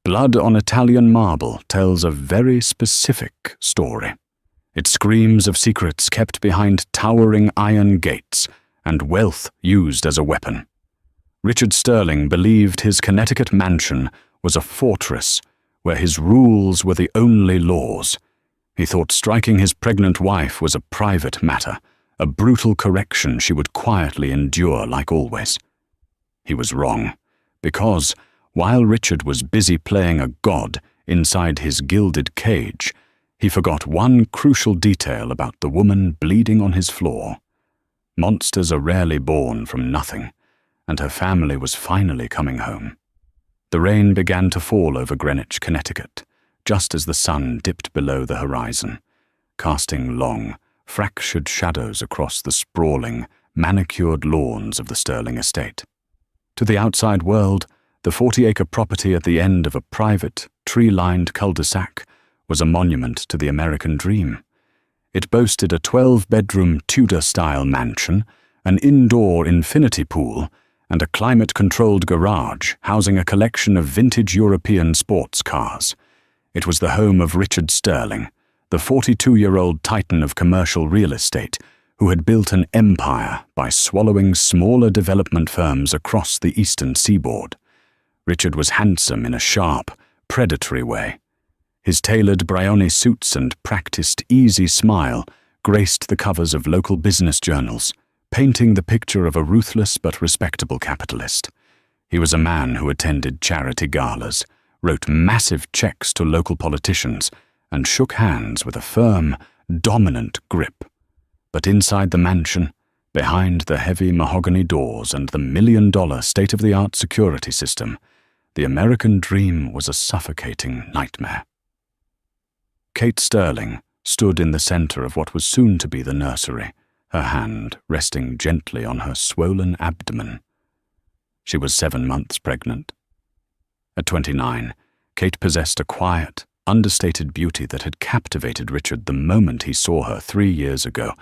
Blood on Italian marble tells a very specific story. It screams of secrets kept behind towering iron gates and wealth used as a weapon. Richard Sterling believed his Connecticut mansion was a fortress where his rules were the only laws. He thought striking his pregnant wife was a private matter, a brutal correction she would quietly endure like always. He was wrong, because while Richard was busy playing a god inside his gilded cage, he forgot one crucial detail about the woman bleeding on his floor. Monsters are rarely born from nothing, and her family was finally coming home. The rain began to fall over Greenwich, Connecticut, just as the sun dipped below the horizon, casting long, fractured shadows across the sprawling, manicured lawns of the Sterling estate. To the outside world, the 40-acre property at the end of a private, tree-lined cul-de-sac was a monument to the American dream. It boasted a 12-bedroom Tudor-style mansion, an indoor infinity pool, and a climate-controlled garage housing a collection of vintage European sports cars. It was the home of Richard Sterling, the 42-year-old titan of commercial real estate who had built an empire by swallowing smaller development firms across the eastern seaboard. Richard was handsome in a sharp, predatory way. His tailored Brioni suits and practiced easy smile graced the covers of local business journals, painting the picture of a ruthless but respectable capitalist. He was a man who attended charity galas, wrote massive checks to local politicians, and shook hands with a firm, dominant grip. But inside the mansion, behind the heavy mahogany doors and the million-dollar state-of-the-art security system, the American dream was a suffocating nightmare. Kate Sterling stood in the center of what was soon to be the nursery, her hand resting gently on her swollen abdomen. She was 7 months pregnant. At 29, Kate possessed a quiet, understated beauty that had captivated Richard the moment he saw her 3 years ago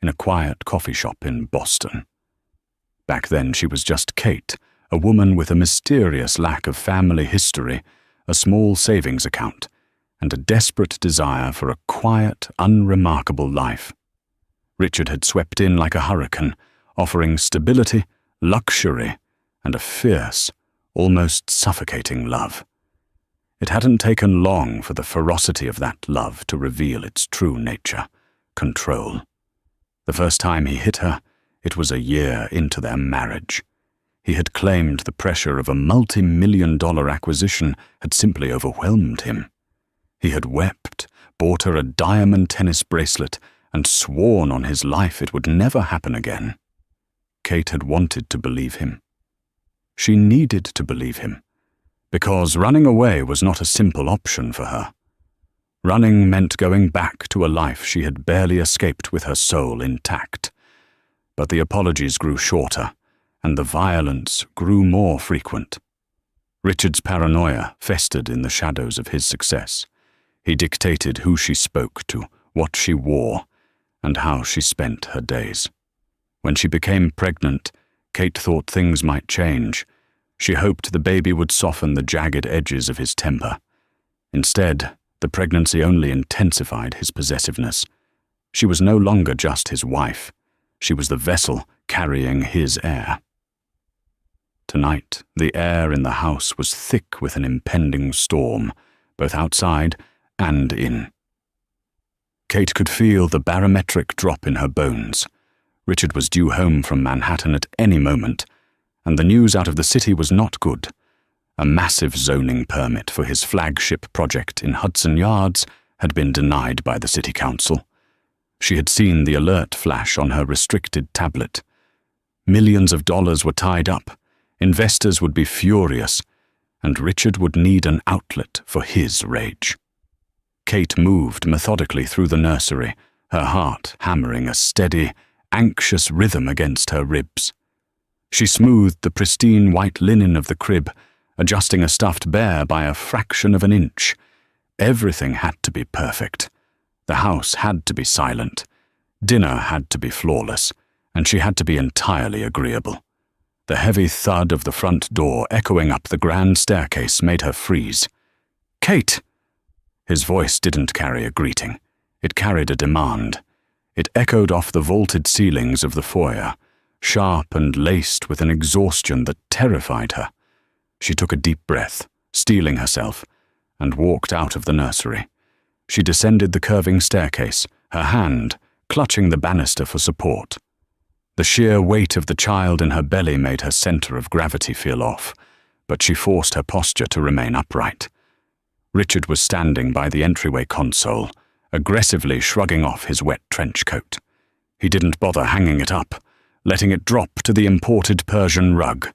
in a quiet coffee shop in Boston. Back then she was just Kate, a woman with a mysterious lack of family history, a small savings account, and a desperate desire for a quiet, unremarkable life. Richard had swept in like a hurricane, offering stability, luxury, and a fierce, almost suffocating love. It hadn't taken long for the ferocity of that love to reveal its true nature, control. The first time he hit her, it was a year into their marriage. He had claimed the pressure of a multi-million-dollar acquisition had simply overwhelmed him. He had wept, bought her a diamond tennis bracelet, and sworn on his life it would never happen again. Kate had wanted to believe him. She needed to believe him, because running away was not a simple option for her. Running meant going back to a life she had barely escaped with her soul intact. But the apologies grew shorter, and the violence grew more frequent. Richard's paranoia festered in the shadows of his success. He dictated who she spoke to, what she wore, and how she spent her days. When she became pregnant, Kate thought things might change. She hoped the baby would soften the jagged edges of his temper. Instead, the pregnancy only intensified his possessiveness. She was no longer just his wife. She was the vessel carrying his air. Tonight, the air in the house was thick with an impending storm, both outside and in. Kate could feel the barometric drop in her bones. Richard was due home from Manhattan at any moment, and the news out of the city was not good. A massive zoning permit for his flagship project in Hudson Yards had been denied by the city council. She had seen the alert flash on her restricted tablet. Millions of dollars were tied up, investors would be furious, and Richard would need an outlet for his rage. Kate moved methodically through the nursery, her heart hammering a steady, anxious rhythm against her ribs. She smoothed the pristine white linen of the crib, adjusting a stuffed bear by a fraction of an inch. Everything had to be perfect. The house had to be silent. Dinner had to be flawless, and she had to be entirely agreeable. The heavy thud of the front door echoing up the grand staircase made her freeze. Kate!" His voice didn't carry a greeting. It carried a demand. It echoed off the vaulted ceilings of the foyer, sharp and laced with an exhaustion that terrified her. She took a deep breath, steeling herself, and walked out of the nursery. She descended the curving staircase, her hand clutching the banister for support. The sheer weight of the child in her belly made her center of gravity feel off, but she forced her posture to remain upright. Richard was standing by the entryway console, aggressively shrugging off his wet trench coat. He didn't bother hanging it up, letting it drop to the imported Persian rug.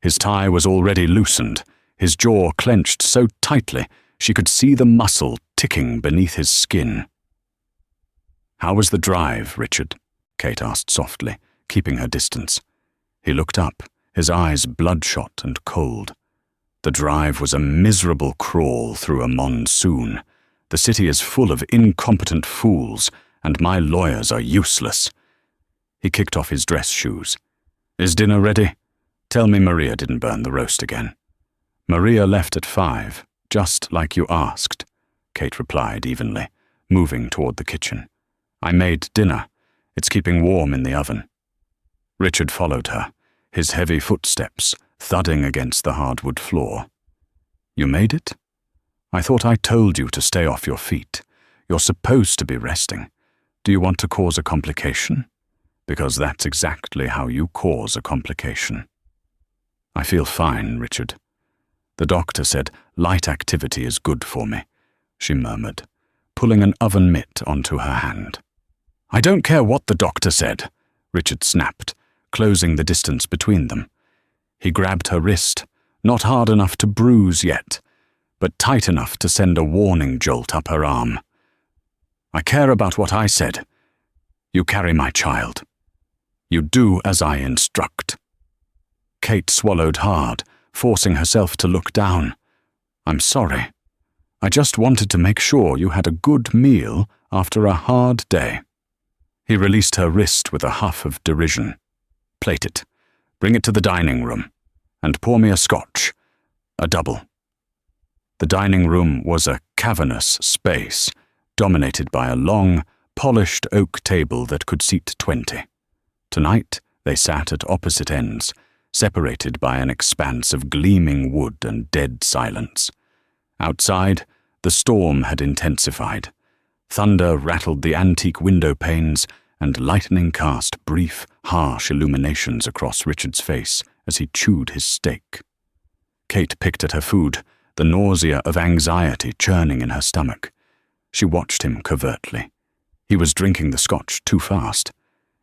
His tie was already loosened, his jaw clenched so tightly she could see the muscle ticking beneath his skin. "How was the drive, Richard?" Kate asked softly, keeping her distance. He looked up, his eyes bloodshot and cold. "The drive was a miserable crawl through a monsoon. The city is full of incompetent fools, and my lawyers are useless." He kicked off his dress shoes. "Is dinner ready? Tell me Maria didn't burn the roast again." "Maria left at 5, just like you asked," Kate replied evenly, moving toward the kitchen. "I made dinner. It's keeping warm in the oven." Richard followed her, his heavy footsteps thudding against the hardwood floor. "You made it? I thought I told you to stay off your feet. You're supposed to be resting. Do you want to cause a complication? Because that's exactly how you cause a complication." "I feel fine, Richard. The doctor said light activity is good for me," she murmured, pulling an oven mitt onto her hand. "I don't care what the doctor said," Richard snapped, closing the distance between them. He grabbed her wrist, not hard enough to bruise yet, but tight enough to send a warning jolt up her arm. "I care about what I said. You carry my child. You do as I instruct." Kate swallowed hard, forcing herself to look down. "I'm sorry. I just wanted to make sure you had a good meal after a hard day." He released her wrist with a huff of derision. "Plate it. Bring it to the dining room. And pour me a scotch. A double." The dining room was a cavernous space, dominated by a long, polished oak table that could seat 20. Tonight, they sat at opposite ends, separated by an expanse of gleaming wood and dead silence. Outside, the storm had intensified. Thunder rattled the antique window panes, and lightning cast brief, harsh illuminations across Richard's face as he chewed his steak. Kate picked at her food, the nausea of anxiety churning in her stomach. She watched him covertly. He was drinking the scotch too fast.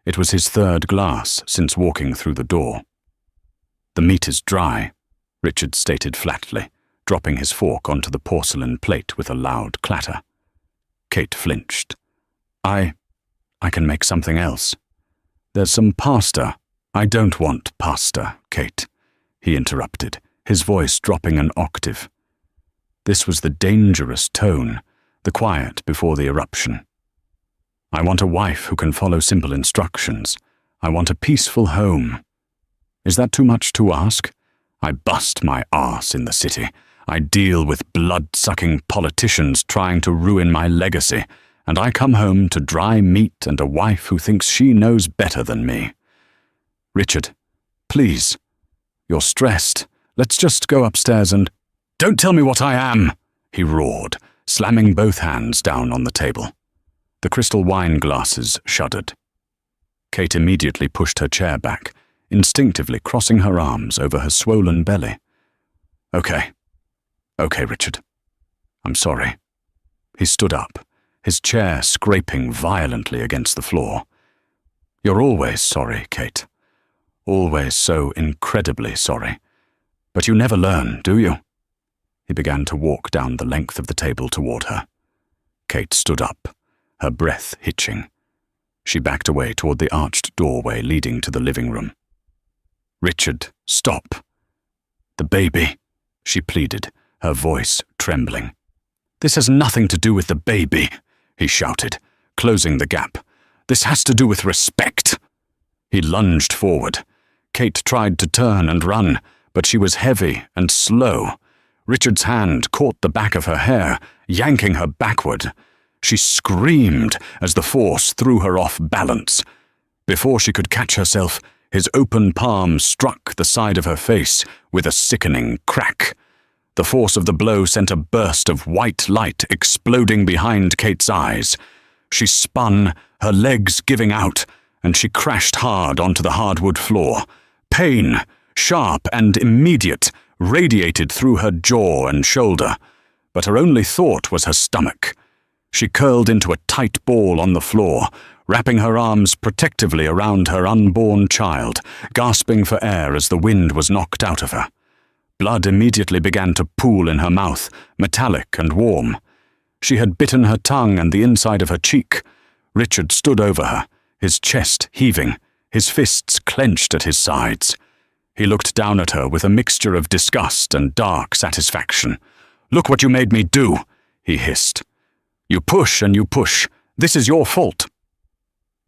It was his 3rd glass since walking through the door. "The meat is dry," Richard stated flatly, dropping his fork onto the porcelain plate with a loud clatter. Kate flinched. I can make something else. There's some pasta." "I don't want pasta, Kate," he interrupted, his voice dropping an octave. This was the dangerous tone, the quiet before the eruption. "I want a wife who can follow simple instructions. I want a peaceful home." "Is that too much to ask? I bust my arse in the city. I deal with blood-sucking politicians trying to ruin my legacy, and I come home to dry meat and a wife who thinks she knows better than me." "Richard, please. You're stressed. Let's just go upstairs and—" "Don't tell me what I am!" he roared, slamming both hands down on the table. The crystal wine glasses shuddered. Kate immediately pushed her chair back, instinctively crossing her arms over her swollen belly. Okay, Richard. I'm sorry." He stood up, his chair scraping violently against the floor. "You're always sorry, Kate. Always so incredibly sorry. But you never learn, do you?" He began to walk down the length of the table toward her. Kate stood up, her breath hitching. She backed away toward the arched doorway leading to the living room. "Richard, stop." "The baby," she pleaded, her voice trembling. "This has nothing to do with the baby," he shouted, closing the gap. "This has to do with respect." He lunged forward. Kate tried to turn and run, but she was heavy and slow. Richard's hand caught the back of her hair, yanking her backward. She screamed as the force threw her off balance. Before she could catch herself, his open palm struck the side of her face with a sickening crack. The force of the blow sent a burst of white light exploding behind Kate's eyes. She spun, her legs giving out, and she crashed hard onto the hardwood floor. Pain, sharp and immediate, radiated through her jaw and shoulder, but her only thought was her stomach. She curled into a tight ball on the floor, wrapping her arms protectively around her unborn child, gasping for air as the wind was knocked out of her. Blood immediately began to pool in her mouth, metallic and warm. She had bitten her tongue and the inside of her cheek. Richard stood over her, his chest heaving, his fists clenched at his sides. He looked down at her with a mixture of disgust and dark satisfaction. "Look what you made me do," he hissed. "You push and you push. This is your fault."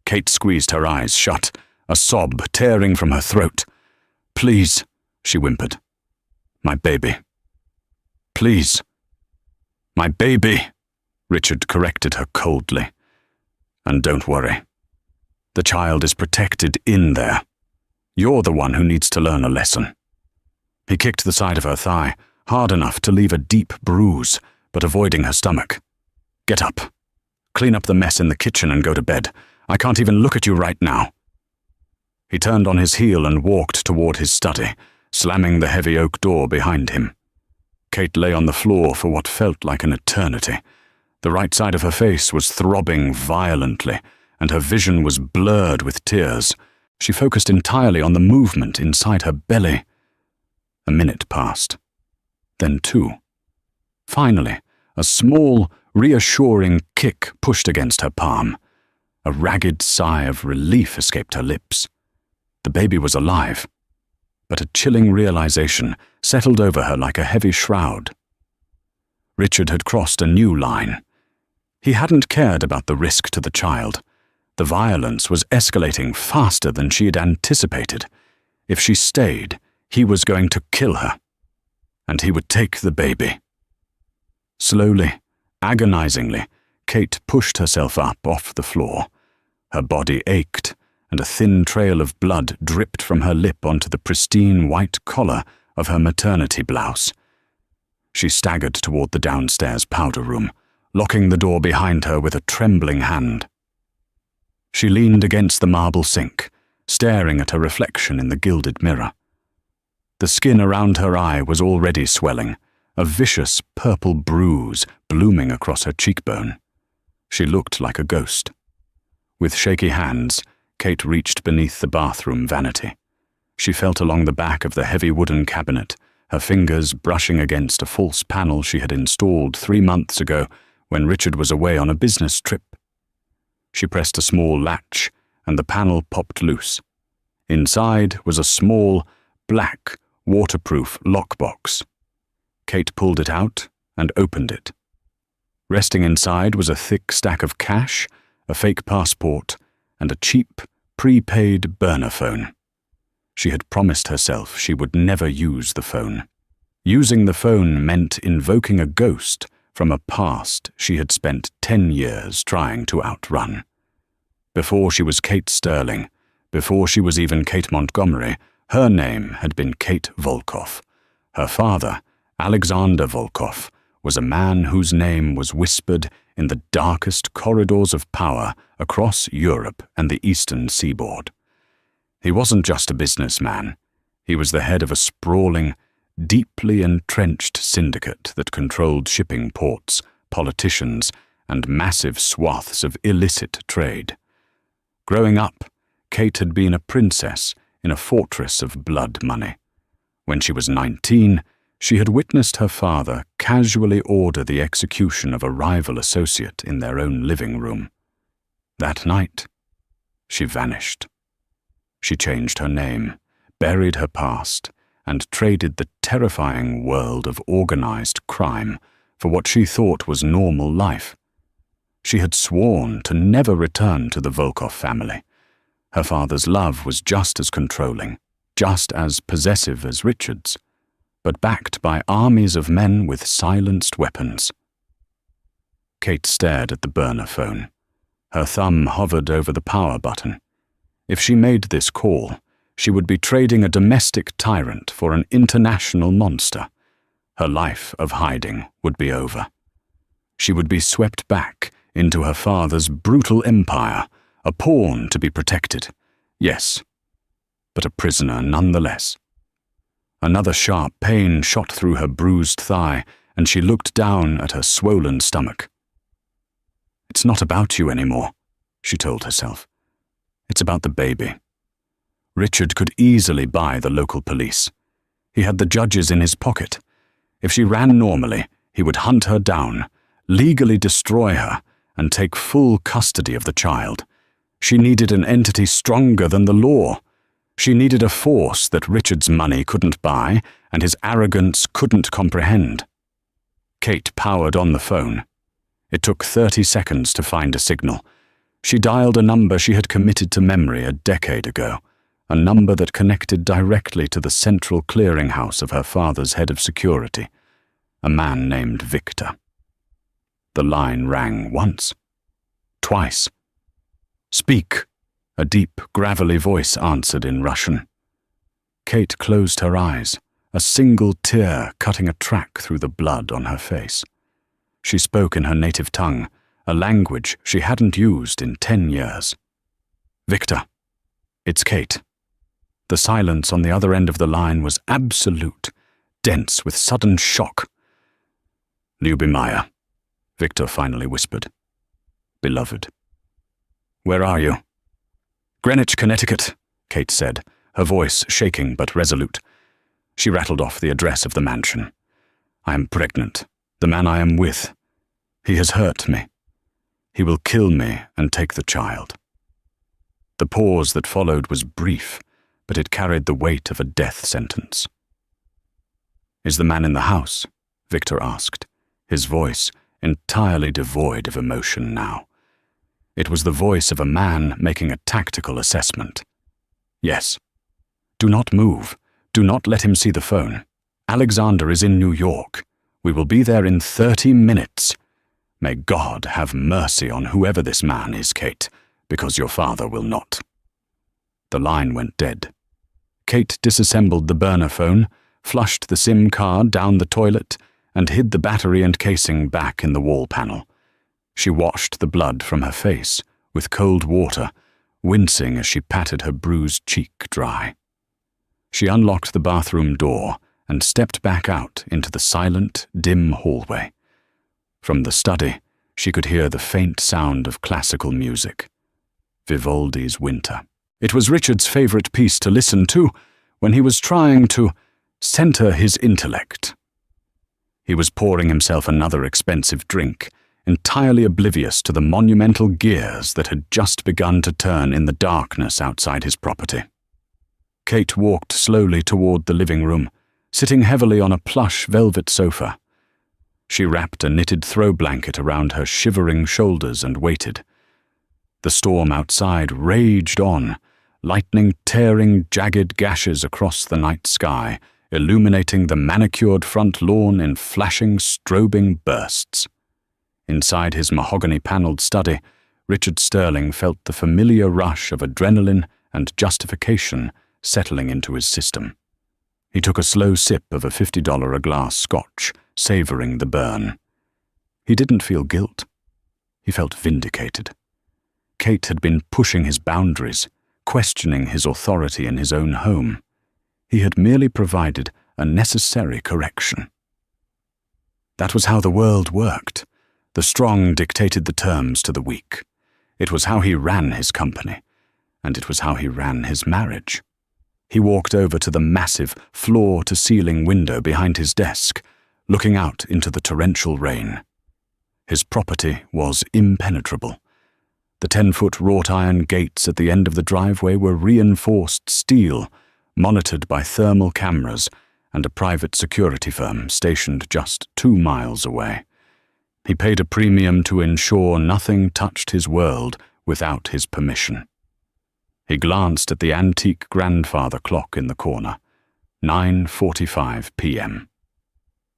Kate squeezed her eyes shut, a sob tearing from her throat. "Please," she whimpered. "My baby. Please." "My baby," Richard corrected her coldly. "And don't worry. The child is protected in there. You're the one who needs to learn a lesson." He kicked the side of her thigh, hard enough to leave a deep bruise, but avoiding her stomach. "Get up. Clean up the mess in the kitchen and go to bed. I can't even look at you right now." He turned on his heel and walked toward his study, slamming the heavy oak door behind him. Kate lay on the floor for what felt like an eternity. The right side of her face was throbbing violently, and her vision was blurred with tears. She focused entirely on the movement inside her belly. A minute passed. Then 2. Finally, a small, reassuring kick pushed against her palm. A ragged sigh of relief escaped her lips. The baby was alive, but a chilling realization settled over her like a heavy shroud. Richard had crossed a new line. He hadn't cared about the risk to the child. The violence was escalating faster than she had anticipated. If she stayed, he was going to kill her. And he would take the baby. Slowly, agonizingly, Kate pushed herself up off the floor. Her body ached, and a thin trail of blood dripped from her lip onto the pristine white collar of her maternity blouse. She staggered toward the downstairs powder room, locking the door behind her with a trembling hand. She leaned against the marble sink, staring at her reflection in the gilded mirror. The skin around her eye was already swelling, a vicious purple bruise blooming across her cheekbone. She looked like a ghost. With shaky hands, Kate reached beneath the bathroom vanity. She felt along the back of the heavy wooden cabinet, her fingers brushing against a false panel she had installed 3 months ago when Richard was away on a business trip. She pressed a small latch, and the panel popped loose. Inside was a small, black, waterproof lockbox. Kate pulled it out and opened it. Resting inside was a thick stack of cash, a fake passport, and a cheap, prepaid burner phone. She had promised herself she would never use the phone. Using the phone meant invoking a ghost from a past she had spent 10 years trying to outrun. Before she was Kate Sterling, before she was even Kate Montgomery, her name had been Kate Volkoff. Her father, Alexander Volkoff, was a man whose name was whispered in the darkest corridors of power across Europe and the eastern seaboard. He wasn't just a businessman. He was the head of a sprawling, deeply entrenched syndicate that controlled shipping ports, politicians, and massive swaths of illicit trade. Growing up, Kate had been a princess in a fortress of blood money. When she was 19, she had witnessed her father casually order the execution of a rival associate in their own living room. That night, she vanished. She changed her name, buried her past, and traded the terrifying world of organized crime for what she thought was normal life. She had sworn to never return to the Volkoff family. Her father's love was just as controlling, just as possessive as Richard's. but backed by armies of men with silenced weapons. Kate stared at the burner phone. Her thumb hovered over the power button. If she made this call, she would be trading a domestic tyrant for an international monster. Her life of hiding would be over. She would be swept back into her father's brutal empire, a pawn to be protected. Yes, but a prisoner nonetheless. Another sharp pain shot through her bruised thigh, and she looked down at her swollen stomach. "It's not about you anymore," she told herself. "It's about the baby." Richard could easily buy the local police. He had the judges in his pocket. If she ran normally, he would hunt her down, legally destroy her, and take full custody of the child. She needed an entity stronger than the law. She needed a force that Richard's money couldn't buy and his arrogance couldn't comprehend. Kate powered on the phone. It took 30 seconds to find a signal. She dialed a number she had committed to memory a decade ago, a number that connected directly to the central clearinghouse of her father's head of security, a man named Victor. The line rang once, twice. "Speak," a deep, gravelly voice answered in Russian. Kate closed her eyes, a single tear cutting a track through the blood on her face. She spoke in her native tongue, a language she hadn't used in 10 years. "Victor, it's Kate." The silence on the other end of the line was absolute, dense with sudden shock. "Lyubimaya," Victor finally whispered. "Beloved." "Where are you?" "Greenwich, Connecticut," Kate said, her voice shaking but resolute. She rattled off the address of the mansion. "I am pregnant. The man I am with. He has hurt me. He will kill me and take the child." The pause that followed was brief, but it carried the weight of a death sentence. "Is the man in the house?" Victor asked, his voice entirely devoid of emotion now. It was the voice of a man making a tactical assessment. "Yes." "Do not move. Do not let him see the phone. Alexander is in New York. We will be there in 30 minutes. May God have mercy on whoever this man is, Kate, because your father will not." The line went dead. Kate disassembled the burner phone, flushed the SIM card down the toilet, and hid the battery and casing back in the wall panel. She washed the blood from her face with cold water, wincing as she patted her bruised cheek dry. She unlocked the bathroom door and stepped back out into the silent, dim hallway. From the study, she could hear the faint sound of classical music. Vivaldi's Winter. It was Richard's favorite piece to listen to when he was trying to center his intellect. He was pouring himself another expensive drink, entirely oblivious to the monumental gears that had just begun to turn in the darkness outside his property. Kate walked slowly toward the living room, sitting heavily on a plush velvet sofa. She wrapped a knitted throw blanket around her shivering shoulders and waited. The storm outside raged on, lightning tearing jagged gashes across the night sky, illuminating the manicured front lawn in flashing, strobing bursts. Inside his mahogany-paneled study, Richard Sterling felt the familiar rush of adrenaline and justification settling into his system. He took a slow sip of a $50-a-glass scotch, savoring the burn. He didn't feel guilt. He felt vindicated. Kate had been pushing his boundaries, questioning his authority in his own home. He had merely provided a necessary correction. That was how the world worked. The strong dictated the terms to the weak. It was how he ran his company, and it was how he ran his marriage. He walked over to the massive, floor-to-ceiling window behind his desk, looking out into the torrential rain. His property was impenetrable. The 10-foot wrought-iron gates at the end of the driveway were reinforced steel, monitored by thermal cameras and a private security firm stationed just 2 miles away. He paid a premium to ensure nothing touched his world without his permission. He glanced at the antique grandfather clock in the corner. 9:45 p.m.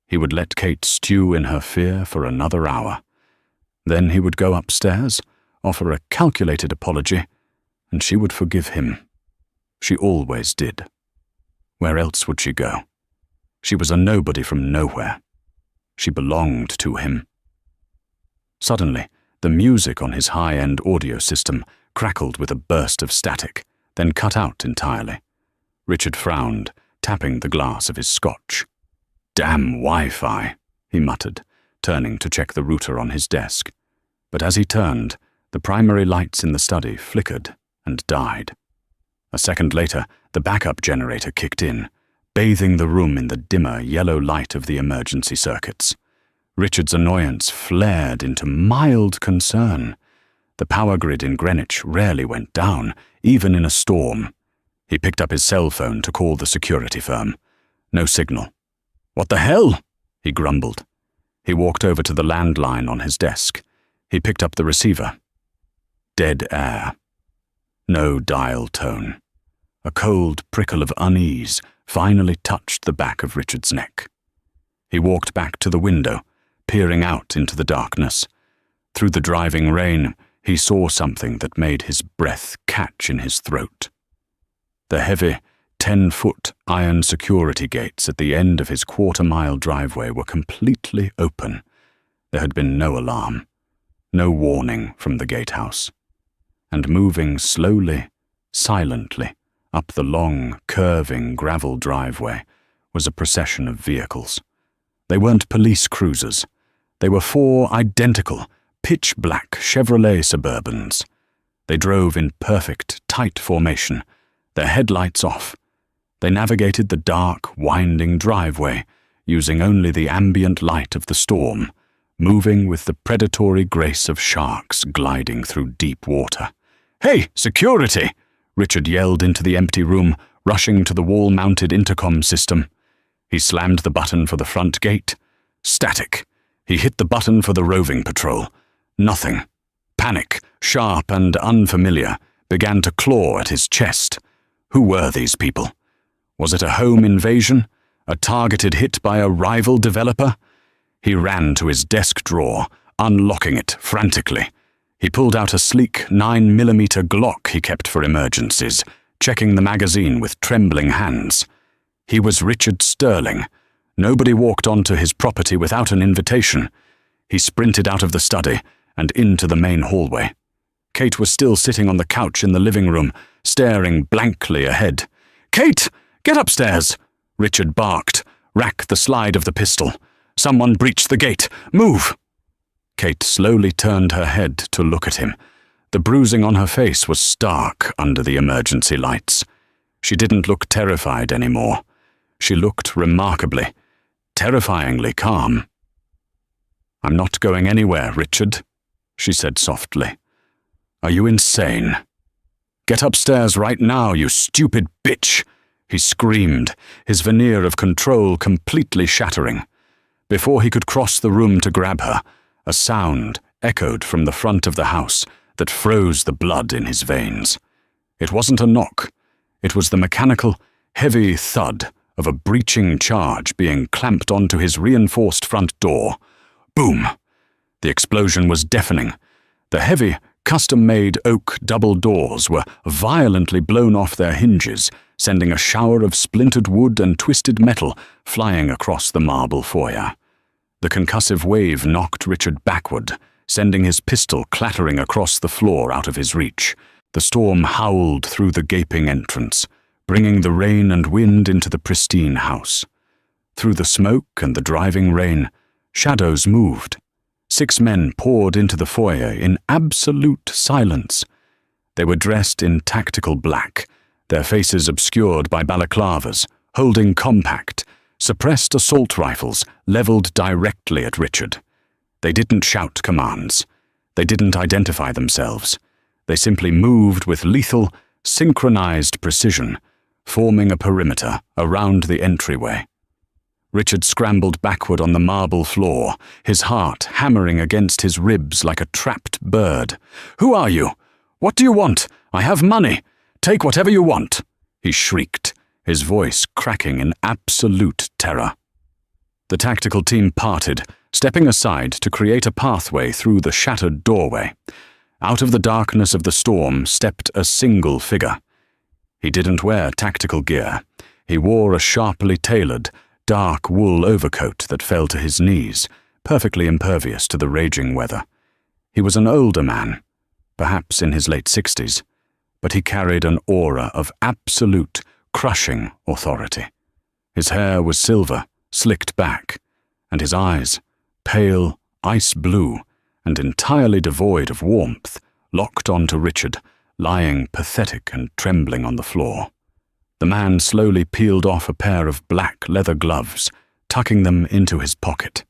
He would let Kate stew in her fear for another hour. Then he would go upstairs, offer a calculated apology, and she would forgive him. She always did. Where else would she go? She was a nobody from nowhere. She belonged to him. Suddenly, the music on his high-end audio system crackled with a burst of static, then cut out entirely. Richard frowned, tapping the glass of his scotch. "Damn Wi-Fi," he muttered, turning to check the router on his desk. But as he turned, the primary lights in the study flickered and died. A second later, the backup generator kicked in, bathing the room in the dimmer yellow light of the emergency circuits. Richard's annoyance flared into mild concern. The power grid in Greenwich rarely went down, even in a storm. He picked up his cell phone to call the security firm. No signal. "What the hell?" he grumbled. He walked over to the landline on his desk. He picked up the receiver. Dead air. No dial tone. A cold prickle of unease finally touched the back of Richard's neck. He walked back to the window, peering out into the darkness. Through the driving rain, he saw something that made his breath catch in his throat. The heavy, 10-foot iron security gates at the end of his quarter-mile driveway were completely open. There had been no alarm, no warning from the gatehouse. And moving slowly, silently, up the long, curving gravel driveway was a procession of vehicles. They weren't police cruisers. They were 4 identical, pitch-black Chevrolet Suburbans. They drove in perfect, tight formation, their headlights off. They navigated the dark, winding driveway, using only the ambient light of the storm, moving with the predatory grace of sharks gliding through deep water. "Hey, security!" Richard yelled into the empty room, rushing to the wall-mounted intercom system. He slammed the button for the front gate. Static. He hit the button for the roving patrol. Nothing. Panic, sharp and unfamiliar, began to claw at his chest. Who were these people? Was it a home invasion? A targeted hit by a rival developer? He ran to his desk drawer, unlocking it frantically. He pulled out a sleek 9mm Glock he kept for emergencies, checking the magazine with trembling hands. He was Richard Sterling. Nobody walked onto his property without an invitation. He sprinted out of the study and into the main hallway. Kate was still sitting on the couch in the living room, staring blankly ahead. "Kate, get upstairs!" Richard barked. "Rack the slide of the pistol. Someone breached the gate. Move!" Kate slowly turned her head to look at him. The bruising on her face was stark under the emergency lights. She didn't look terrified anymore. She looked remarkably, terrifyingly calm. "I'm not going anywhere, Richard," she said softly. "Are you insane? Get upstairs right now, you stupid bitch!" he screamed, his veneer of control completely shattering. Before he could cross the room to grab her, a sound echoed from the front of the house that froze the blood in his veins. It wasn't a knock. It was the mechanical, heavy thud of a breaching charge being clamped onto his reinforced front door. Boom! The explosion was deafening. The heavy, custom-made oak double doors were violently blown off their hinges, sending a shower of splintered wood and twisted metal flying across the marble foyer. The concussive wave knocked Richard backward, sending his pistol clattering across the floor out of his reach. The storm howled through the gaping entrance, bringing the rain and wind into the pristine house. Through the smoke and the driving rain, shadows moved. 6 men poured into the foyer in absolute silence. They were dressed in tactical black, their faces obscured by balaclavas, holding compact, suppressed assault rifles leveled directly at Richard. They didn't shout commands. They didn't identify themselves. They simply moved with lethal, synchronized precision, forming a perimeter around the entryway. Richard scrambled backward on the marble floor, his heart hammering against his ribs like a trapped bird. "Who are you? What do you want? I have money. Take whatever you want," he shrieked, his voice cracking in absolute terror. The tactical team parted, stepping aside to create a pathway through the shattered doorway. Out of the darkness of the storm stepped a single figure. He didn't wear tactical gear. He wore a sharply tailored, dark wool overcoat that fell to his knees, perfectly impervious to the raging weather. He was an older man, perhaps in his late 60s, but he carried an aura of absolute, crushing authority. His hair was silver, slicked back, and his eyes, pale, ice blue, and entirely devoid of warmth, locked onto Richard, lying pathetic and trembling on the floor. The man slowly peeled off a pair of black leather gloves, tucking them into his pocket.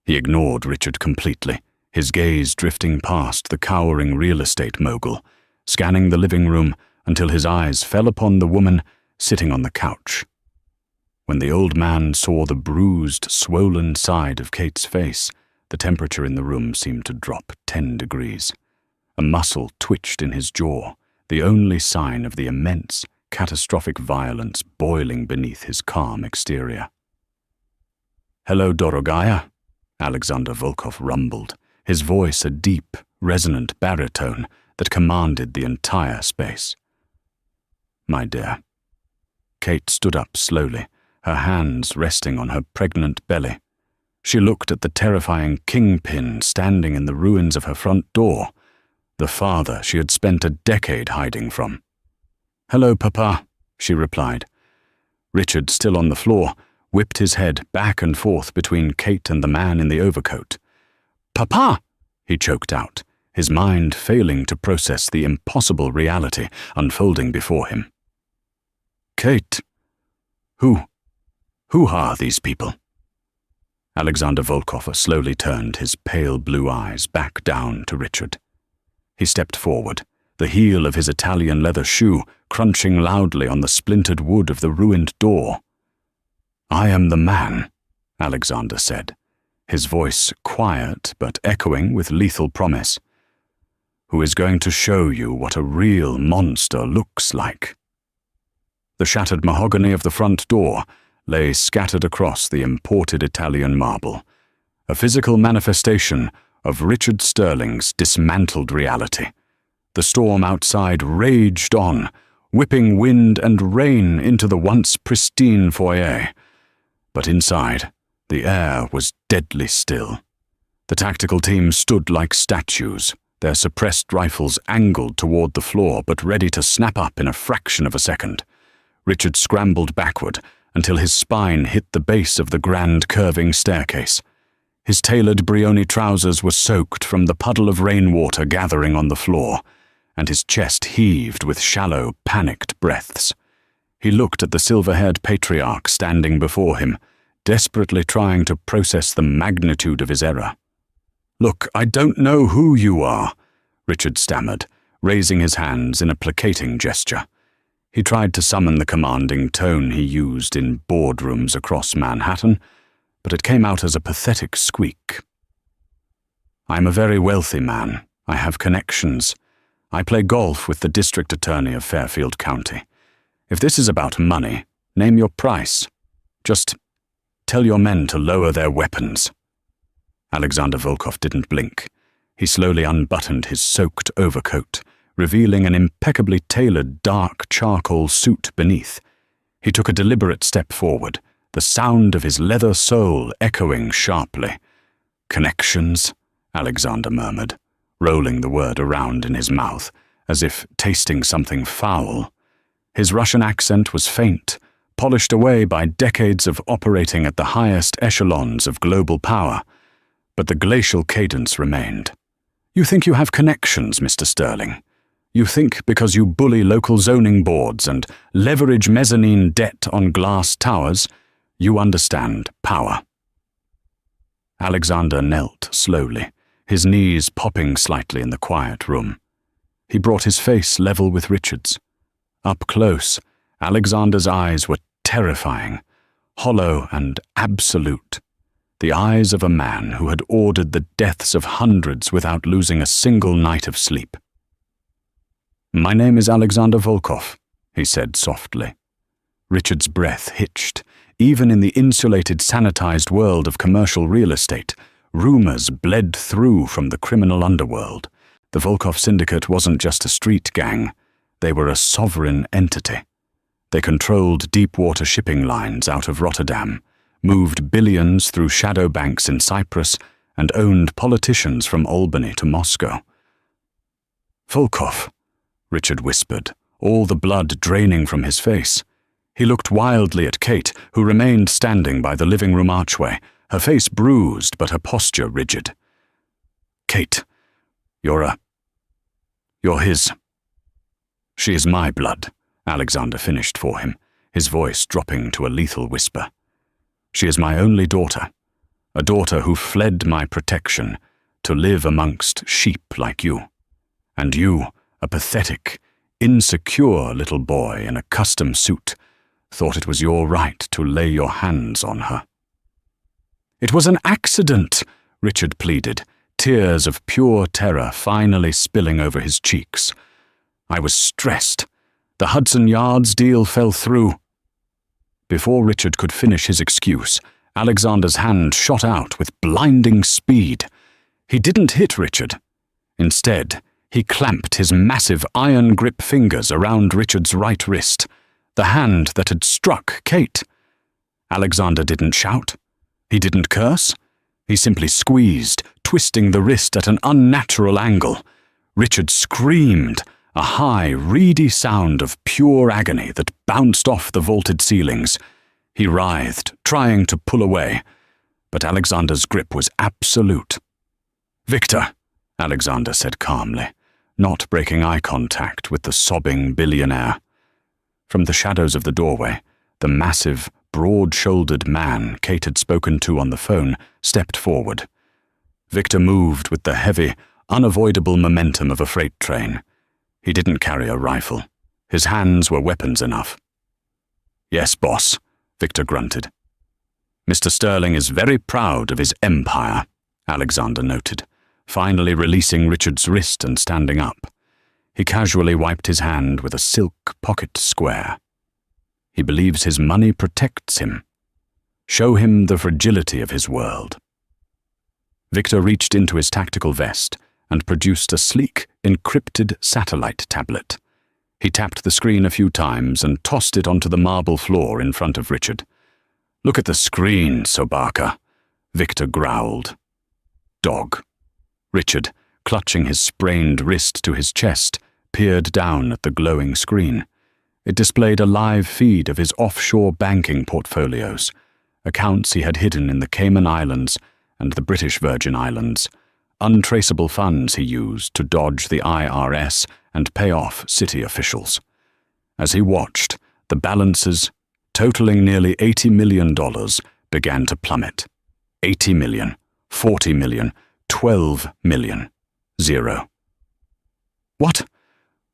He ignored Richard completely, his gaze drifting past the cowering real estate mogul, scanning the living room until his eyes fell upon the woman sitting on the couch. When the old man saw the bruised, swollen side of Kate's face, the temperature in the room seemed to drop 10 degrees. A muscle twitched in his jaw, the only sign of the immense, catastrophic violence boiling beneath his calm exterior. "Hello, Dorogaya," Alexander Volkov rumbled, his voice a deep, resonant baritone that commanded the entire space. "My dear." Kate stood up slowly, her hands resting on her pregnant belly. She looked at the terrifying kingpin standing in the ruins of her front door, the father she had spent a decade hiding from. "Hello, Papa," she replied. Richard, still on the floor, whipped his head back and forth between Kate and the man in the overcoat. "Papa!" he choked out, his mind failing to process the impossible reality unfolding before him. "Kate, who are these people?" Alexander Volkov slowly turned his pale blue eyes back down to Richard. He stepped forward, the heel of his Italian leather shoe crunching loudly on the splintered wood of the ruined door. "I am the man," Alexander said, his voice quiet but echoing with lethal promise, "who is going to show you what a real monster looks like." The shattered mahogany of the front door lay scattered across the imported Italian marble, a physical manifestation of Richard Sterling's dismantled reality. The storm outside raged on, whipping wind and rain into the once pristine foyer. But inside, the air was deadly still. The tactical team stood like statues, their suppressed rifles angled toward the floor but ready to snap up in a fraction of a second. Richard scrambled backward until his spine hit the base of the grand curving staircase. His tailored Brioni trousers were soaked from the puddle of rainwater gathering on the floor, and his chest heaved with shallow, panicked breaths. He looked at the silver-haired patriarch standing before him, desperately trying to process the magnitude of his error. "Look, I don't know who you are," Richard stammered, raising his hands in a placating gesture. He tried to summon the commanding tone he used in boardrooms across Manhattan, but it came out as a pathetic squeak. "I'm a very wealthy man. I have connections. I play golf with the district attorney of Fairfield County. If this is about money, name your price. Just tell your men to lower their weapons." Alexander Volkov didn't blink. He slowly unbuttoned his soaked overcoat, revealing an impeccably tailored dark charcoal suit beneath. He took a deliberate step forward, the sound of his leather sole echoing sharply. "Connections," Alexander murmured, rolling the word around in his mouth, as if tasting something foul. His Russian accent was faint, polished away by decades of operating at the highest echelons of global power, but the glacial cadence remained. "You think you have connections, Mr. Sterling? You think because you bully local zoning boards and leverage mezzanine debt on glass towers, you understand power." Alexander knelt slowly, his knees popping slightly in the quiet room. He brought his face level with Richard's. Up close, Alexander's eyes were terrifying, hollow and absolute. The eyes of a man who had ordered the deaths of hundreds without losing a single night of sleep. "My name is Alexander Volkov," he said softly. Richard's breath hitched. Even in the insulated, sanitized world of commercial real estate, rumors bled through from the criminal underworld. The Volkov Syndicate wasn't just a street gang. They were a sovereign entity. They controlled deep-water shipping lines out of Rotterdam, moved billions through shadow banks in Cyprus, and owned politicians from Albany to Moscow. "Volkov," Richard whispered, all the blood draining from his face. He looked wildly at Kate, who remained standing by the living room archway, her face bruised but her posture rigid. "Kate, you're his." "She is my blood," Alexander finished for him, his voice dropping to a lethal whisper. "She is my only daughter, a daughter who fled my protection to live amongst sheep like you. And you, a pathetic, insecure little boy in a custom suit, thought it was your right to lay your hands on her." "It was an accident," Richard pleaded, tears of pure terror finally spilling over his cheeks. "I was stressed. The Hudson Yards deal fell through." Before Richard could finish his excuse, Alexander's hand shot out with blinding speed. He didn't hit Richard. Instead, he clamped his massive iron-grip fingers around Richard's right wrist, the hand that had struck Kate. Alexander didn't shout. He didn't curse. He simply squeezed, twisting the wrist at an unnatural angle. Richard screamed, a high, reedy sound of pure agony that bounced off the vaulted ceilings. He writhed, trying to pull away, but Alexander's grip was absolute. "Victor," Alexander said calmly, not breaking eye contact with the sobbing billionaire. From the shadows of the doorway, the massive, broad-shouldered man Kate had spoken to on the phone stepped forward. Victor moved with the heavy, unavoidable momentum of a freight train. He didn't carry a rifle. His hands were weapons enough. "Yes, boss," Victor grunted. "Mr. Sterling is very proud of his empire," Alexander noted, finally releasing Richard's wrist and standing up. He casually wiped his hand with a silk pocket square. "He believes his money protects him. Show him the fragility of his world." Victor reached into his tactical vest and produced a sleek, encrypted satellite tablet. He tapped the screen a few times and tossed it onto the marble floor in front of Richard. "Look at the screen, Sobaka," Victor growled. "Dog." Richard, clutching his sprained wrist to his chest, peered down at the glowing screen. It displayed a live feed of his offshore banking portfolios, accounts he had hidden in the Cayman Islands and the British Virgin Islands, untraceable funds he used to dodge the IRS and pay off city officials. As he watched, the balances, totaling nearly $80 million, began to plummet. 80 million, 40 million, 12 million, 0.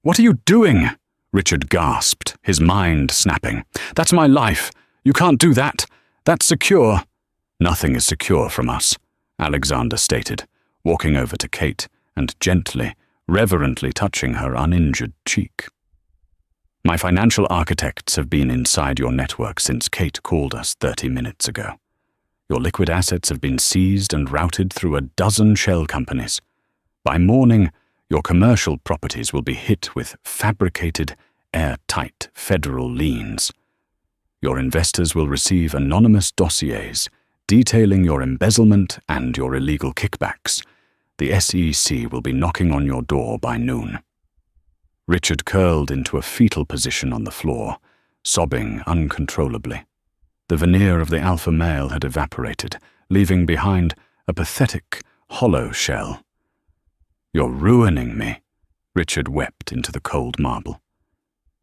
What are you doing?" Richard gasped, his mind snapping. "That's my life. You can't do that. That's secure." "Nothing is secure from us," Alexander stated, walking over to Kate and gently, reverently touching her uninjured cheek. "My financial architects have been inside your network since Kate called us 30 minutes ago. Your liquid assets have been seized and routed through a dozen shell companies. By morning, your commercial properties will be hit with fabricated, airtight federal liens. Your investors will receive anonymous dossiers detailing your embezzlement and your illegal kickbacks. The SEC will be knocking on your door by noon." Richard curled into a fetal position on the floor, sobbing uncontrollably. The veneer of the alpha male had evaporated, leaving behind a pathetic, hollow shell. "You're ruining me," Richard wept into the cold marble.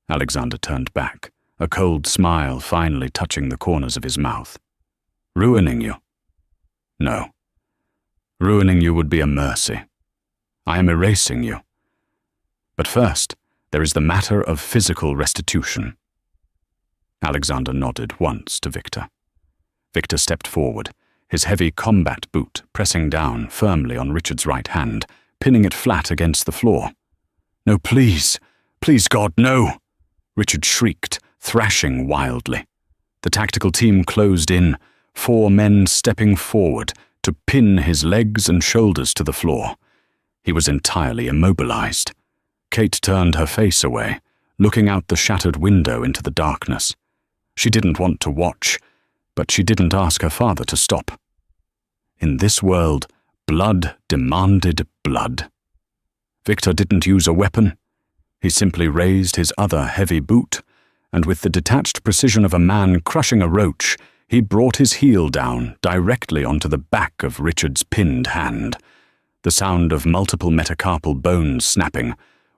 Alexander turned back, a cold smile finally touching the corners of his mouth. "Ruining you? No. Ruining you would be a mercy. I am erasing you. But first, there is the matter of physical restitution." Alexander nodded once to Victor. Victor stepped forward, his heavy combat boot pressing down firmly on Richard's right hand, pinning it flat against the floor. "No, please! Please, God, no!" Richard shrieked, thrashing wildly. The tactical team closed in, 4 men stepping forward to pin his legs and shoulders to the floor. He was entirely immobilized. Kate turned her face away, looking out the shattered window into the darkness. She didn't want to watch, but she didn't ask her father to stop. In this world, blood demanded blood. Victor didn't use a weapon. He simply raised his other heavy boot, and with the detached precision of a man crushing a roach, he brought his heel down directly onto the back of Richard's pinned hand. The sound of multiple metacarpal bones snapping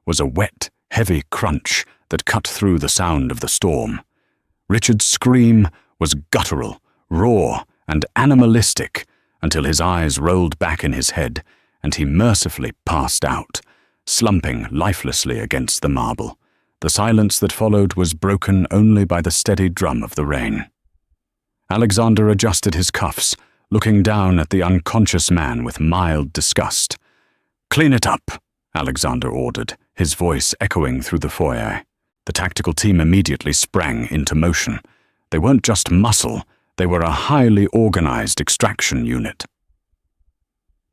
was a wet, heavy crunch that cut through the sound of the storm. Richard's scream was guttural, raw, and animalistic until his eyes rolled back in his head and he mercifully passed out, slumping lifelessly against the marble. The silence that followed was broken only by the steady drum of the rain. Alexander adjusted his cuffs, looking down at the unconscious man with mild disgust. "Clean it up," Alexander ordered, his voice echoing through the foyer. The tactical team immediately sprang into motion. They weren't just muscle, they were a highly organized extraction unit.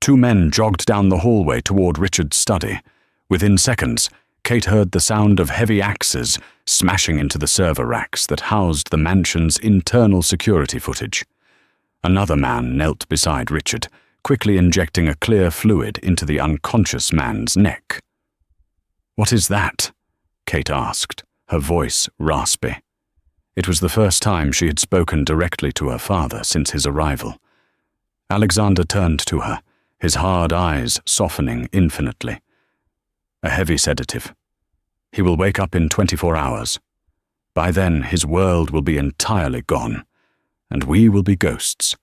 2 men jogged down the hallway toward Richard's study. Within seconds, Kate heard the sound of heavy axes smashing into the server racks that housed the mansion's internal security footage. Another man knelt beside Richard, quickly injecting a clear fluid into the unconscious man's neck. "What is that?" Kate asked, her voice raspy. It was the first time she had spoken directly to her father since his arrival. Alexander turned to her, his hard eyes softening infinitely. "A heavy sedative. He will wake up in 24 hours. By then, his world will be entirely gone, and we will be ghosts."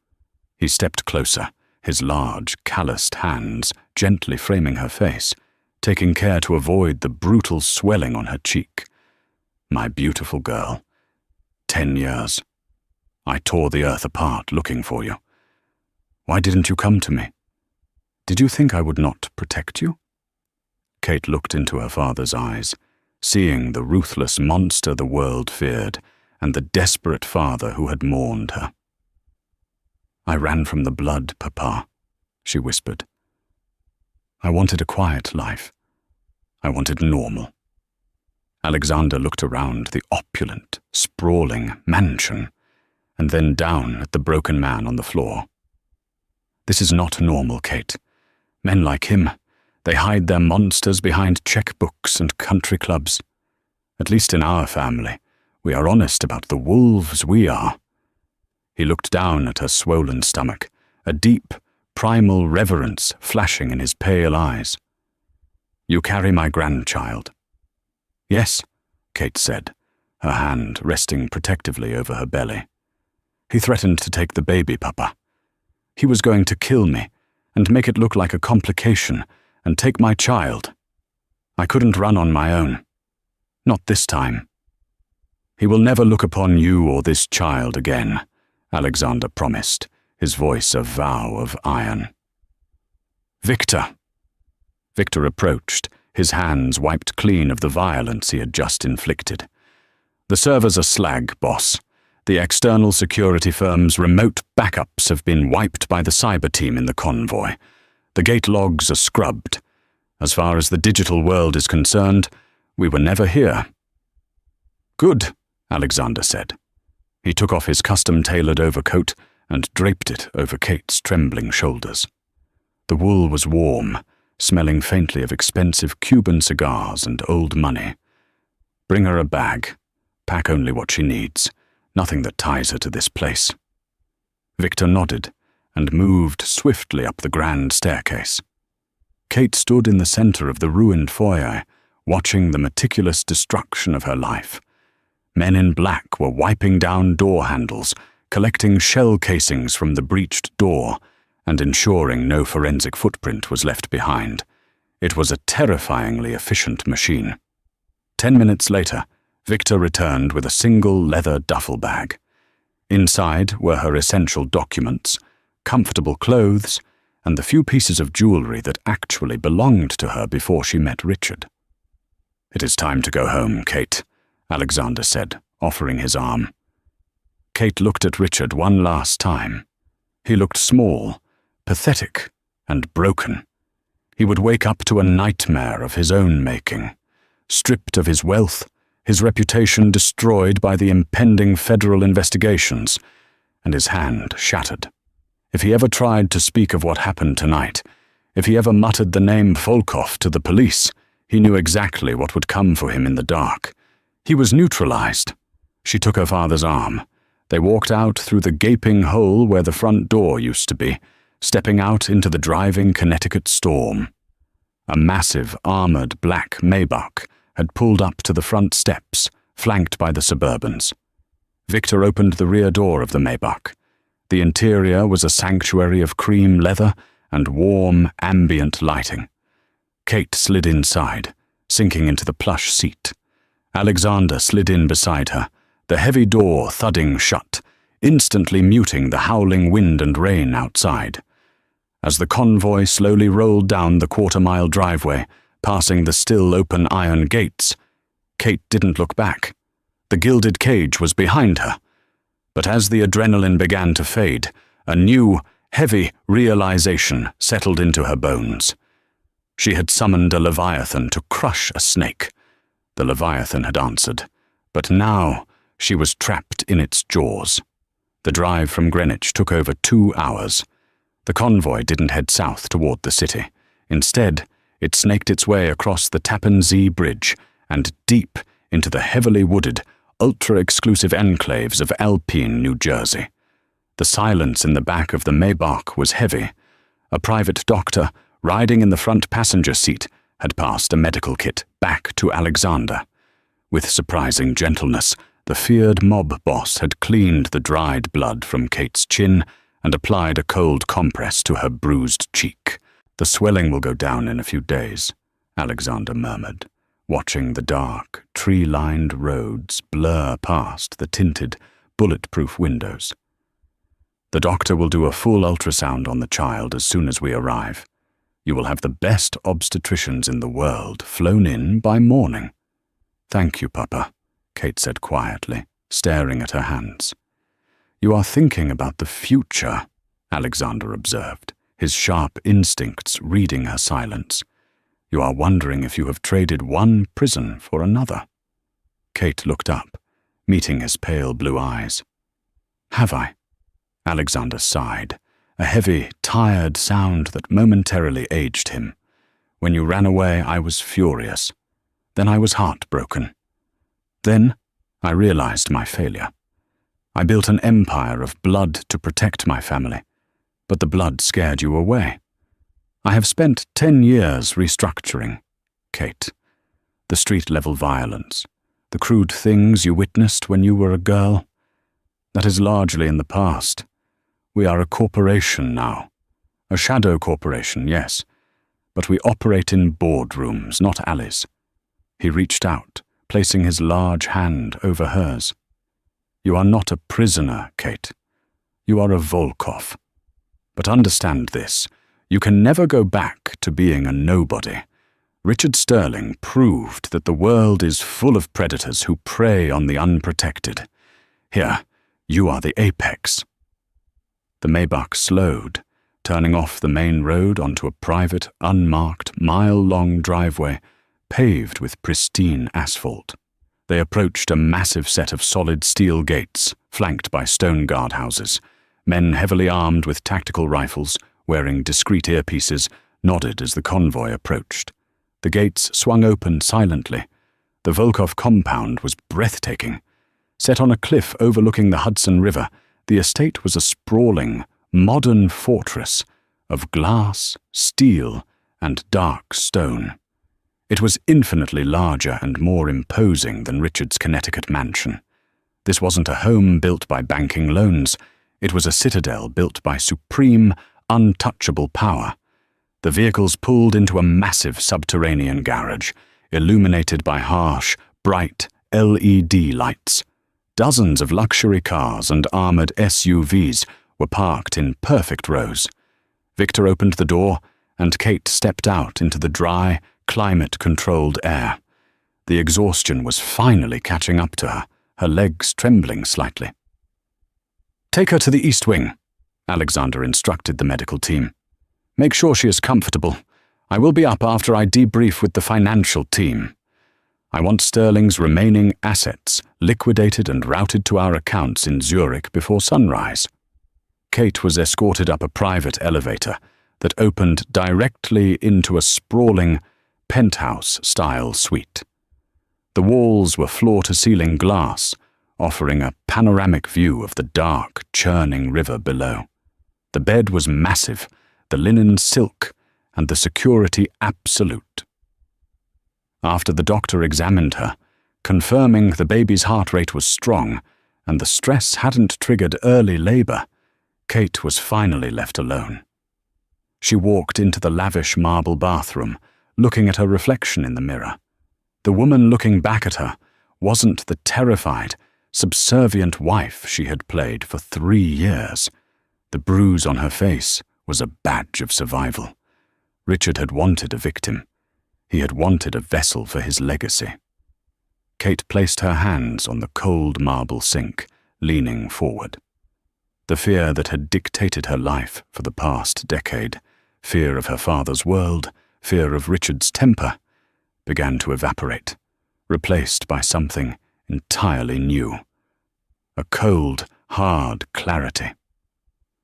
He stepped closer, his large, calloused hands gently framing her face, taking care to avoid the brutal swelling on her cheek. "My beautiful girl. 10 years. I tore the earth apart looking for you. Why didn't you come to me? Did you think I would not protect you?" Kate looked into her father's eyes, seeing the ruthless monster the world feared and the desperate father who had mourned her. "I ran from the blood, Papa," she whispered. "I wanted a quiet life. I wanted normal." Alexander looked around the opulent, sprawling mansion, and then down at the broken man on the floor. "This is not normal, Kate. Men like him, they hide their monsters behind checkbooks and country clubs. At least in our family, we are honest about the wolves we are." He looked down at her swollen stomach, a deep, primal reverence flashing in his pale eyes. "You carry my grandchild." "Yes," Kate said, her hand resting protectively over her belly. "He threatened to take the baby, Papa. He was going to kill me and make it look like a complication and take my child. I couldn't run on my own. Not this time." "He will never look upon you or this child again," Alexander promised, his voice a vow of iron. "Victor." Victor approached, his hands wiped clean of the violence he had just inflicted. "The servers are slag, boss. The external security firm's remote backups have been wiped by the cyber team in the convoy. The gate logs are scrubbed. As far as the digital world is concerned, we were never here." "Good," Alexander said. He took off his custom-tailored overcoat and draped it over Kate's trembling shoulders. The wool was warm, smelling faintly of expensive Cuban cigars and old money. "Bring her a bag. Pack only what she needs. Nothing that ties her to this place." Victor nodded and moved swiftly up the grand staircase. Kate stood in the center of the ruined foyer, watching the meticulous destruction of her life. Men in black were wiping down door handles, collecting shell casings from the breached door, and ensuring no forensic footprint was left behind. It was a terrifyingly efficient machine. 10 minutes later, Victor returned with a single leather duffel bag. Inside were her essential documents, comfortable clothes, and the few pieces of jewelry that actually belonged to her before she met Richard. "It is time to go home, Kate," Alexander said, offering his arm. Kate looked at Richard one last time. He looked small, pathetic, and broken. He would wake up to a nightmare of his own making, stripped of his wealth, his reputation destroyed by the impending federal investigations, and his hand shattered. If he ever tried to speak of what happened tonight, if he ever muttered the name Volkov to the police, he knew exactly what would come for him in the dark. He was neutralized. She took her father's arm. They walked out through the gaping hole where the front door used to be, stepping out into the driving Connecticut storm. A massive, armored black Maybach had pulled up to the front steps, flanked by the Suburbans. Victor opened the rear door of the Maybach. The interior was a sanctuary of cream leather and warm, ambient lighting. Kate slid inside, sinking into the plush seat. Alexander slid in beside her, the heavy door thudding shut, instantly muting the howling wind and rain outside. As the convoy slowly rolled down the quarter-mile driveway, passing the still open iron gates, Kate didn't look back. The gilded cage was behind her. But as the adrenaline began to fade, a new, heavy realization settled into her bones. She had summoned a leviathan to crush a snake. The leviathan had answered, but now she was trapped in its jaws. The drive from Greenwich took over 2 hours. The convoy didn't head south toward the city. Instead, it snaked its way across the Tappan Zee Bridge and deep into the heavily wooded, ultra-exclusive enclaves of Alpine, New Jersey. The silence in the back of the Maybach was heavy. A private doctor, riding in the front passenger seat, had passed a medical kit back to Alexander. With surprising gentleness, the feared mob boss had cleaned the dried blood from Kate's chin and applied a cold compress to her bruised cheek. "The swelling will go down in a few days," Alexander murmured, watching the dark, tree-lined roads blur past the tinted, bulletproof windows. "The doctor will do a full ultrasound on the child as soon as we arrive. You will have the best obstetricians in the world flown in by morning." "Thank you, Papa," Kate said quietly, staring at her hands. "You are thinking about the future," Alexander observed, his sharp instincts reading her silence. "You are wondering if you have traded one prison for another." Kate looked up, meeting his pale blue eyes. "Have I?" Alexander sighed, a heavy, tired sound that momentarily aged him. "When you ran away, I was furious. Then I was heartbroken. Then I realized my failure. I built an empire of blood to protect my family, but the blood scared you away. I have spent 10 years restructuring, Kate. The street-level violence, the crude things you witnessed when you were a girl, that is largely in the past. We are a corporation now. A shadow corporation, yes, but we operate in boardrooms, not alleys." He reached out, placing his large hand over hers. "You are not a prisoner, Kate. You are a Volkov. But understand this, you can never go back to being a nobody. Richard Sterling proved that the world is full of predators who prey on the unprotected. Here, you are the apex." The Maybach slowed, turning off the main road onto a private, unmarked, mile-long driveway paved with pristine asphalt. They approached a massive set of solid steel gates, flanked by stone guardhouses. Men heavily armed with tactical rifles, wearing discreet earpieces, nodded as the convoy approached. The gates swung open silently. The Volkov compound was breathtaking. Set on a cliff overlooking the Hudson River, the estate was a sprawling, modern fortress of glass, steel, and dark stone. It was infinitely larger and more imposing than Richard's Connecticut mansion. This wasn't a home built by banking loans. It was a citadel built by supreme, untouchable power. The vehicles pulled into a massive subterranean garage, illuminated by harsh, bright LED lights. Dozens of luxury cars and armored SUVs were parked in perfect rows. Victor opened the door, and Kate stepped out into the dry, climate-controlled air. The exhaustion was finally catching up to her, her legs trembling slightly. "Take her to the East Wing," Alexander instructed the medical team. "Make sure she is comfortable. I will be up after I debrief with the financial team. I want Sterling's remaining assets liquidated and routed to our accounts in Zurich before sunrise." Kate was escorted up a private elevator that opened directly into a sprawling, penthouse-style suite. The walls were floor-to-ceiling glass, offering a panoramic view of the dark, churning river below. The bed was massive, the linen silk, and the security absolute. After the doctor examined her, confirming the baby's heart rate was strong and the stress hadn't triggered early labor, Kate was finally left alone. She walked into the lavish marble bathroom, looking at her reflection in the mirror. The woman looking back at her wasn't the terrified, subservient wife she had played for 3 years. The bruise on her face was a badge of survival. Richard had wanted a victim. He had wanted a vessel for his legacy. Kate placed her hands on the cold marble sink, leaning forward. The fear that had dictated her life for the past decade, fear of her father's world, fear of Richard's temper, began to evaporate, replaced by something entirely new. A cold, hard clarity.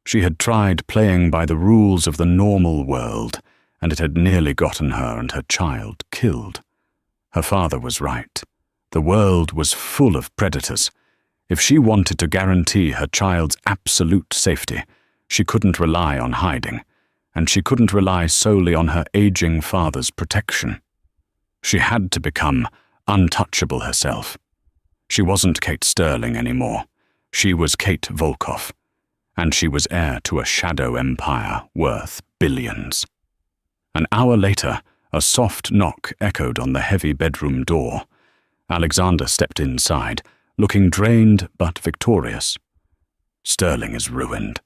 She had tried playing by the rules of the normal world, and it had nearly gotten her and her child killed. Her father was right. The world was full of predators. If she wanted to guarantee her child's absolute safety, she couldn't rely on hiding, and she couldn't rely solely on her aging father's protection. She had to become untouchable herself. She wasn't Kate Sterling anymore. She was Kate Volkov, and she was heir to a shadow empire worth billions. An hour later, a soft knock echoed on the heavy bedroom door. Alexander stepped inside, looking drained but victorious. "Sterling is ruined,"